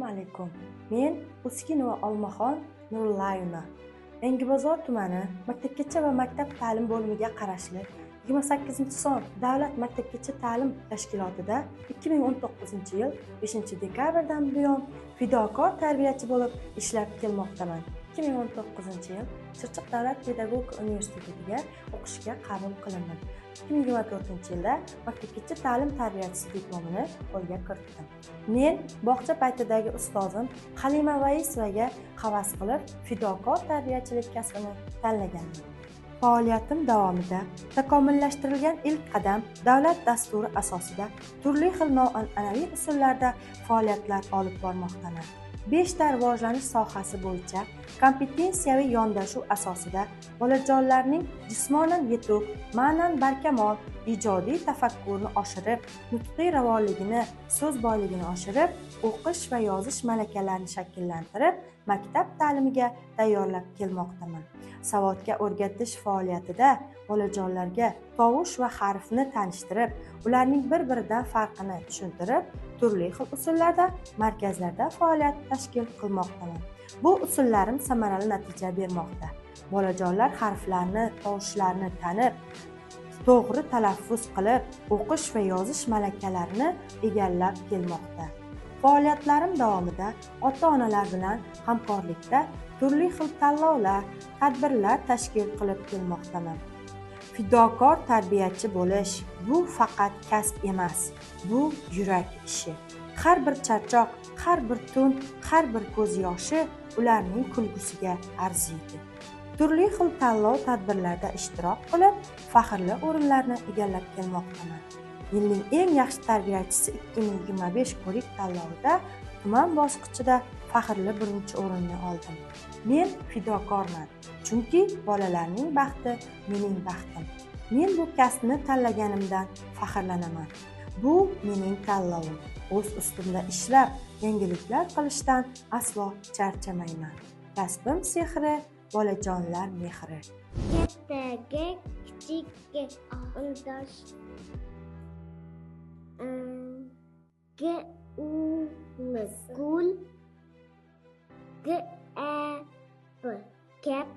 Assalomu alaykum. Men Uskinova Olmaxon Nurullayeva. Yangibozor tumani Maktabgacha va maktab ta'lim bo'limiga qarashli 28-son Davlat maktabgacha ta'lim tashkilotida 2019-yil 5-dekabrdan buyon fidokor tarbiyachi bo'lib ishlab kelmoqdaman. 2019-yil Chirchiq davlat pedagogika universitetiga o'qishga qabul qilindim. 2024-yilda maktabgacha ta'lim tarbiyachisi diplomini qo'lga kiritdim. Men bog'cha paytidagi ustozim Halima Vaisovaga havas qilib, fidokor tarbiyachilik kasbini tanlaganman. Faoliyatim davomida takomillashtirilgan ilk qadam davlat dasturi asosida turli xil noan'anaviy usullarda faoliyatlar olib bormoqdaman. 5 ta rivojlanish sohasi bo'yicha kompetensiyaviy yondashuv asosida bolajonlarning jismonan yetuk, ma'nan barkamol, ijodiy tafakkurini oshirib, nutqiy ravonligini, so'z boyligini oshirib, o'qish va yozish malakalarini shakllantirib, maktab ta'limiga tayyorlab kelmoqdaman. Savodga o'rgatish faoliyatida bolajonlarga tovush va harfni tanishtirib, ularning bir-biridan farqini tushuntirib, turli xil usullarda markazlarda faoliyat tashkil qilmoqdaman. Bu usullarim samarali natija bermoqda. Bolajonlar harflarni, tovushlarni tanib, to'g'ri talaffuz qilib, o'qish va yozish malakalarini egallab kelmoqda. Faoliyatlarim davomida ota-onalar bilan hamkorlikda turli xil tanlovlar, tadbirlar tashkil qilib kelmoqdaman. Fidokor tarbiyachi bo'lish bu faqat kasb emas, bu yurak ishi. Har bir charchoq, har bir tun, har bir ko'z yoshi ularning kulgusiga arziydi. Turli xil tanlov tadbirlarda ishtirok qilib, faxrli o'rinlarni egallab kelmoqdaman. Yilning eng yaxshi tarbiyachisi 2025 ko'rik tanlovida tuman bosqichida faxrli birinchi o'rinni oldim. Men fidokorman, chunki bolalarning baxti mening baxtim. Men bu kasbni tanlaganimdan faxrlanaman. Bu mening tanlovim. O'z ustimda ishlab, yangiliklar qilishdan aslo charchamayman. Kasbim sehri, bolajonlar mehri. Kattaga kichikka undosh. Gul, gap, gap,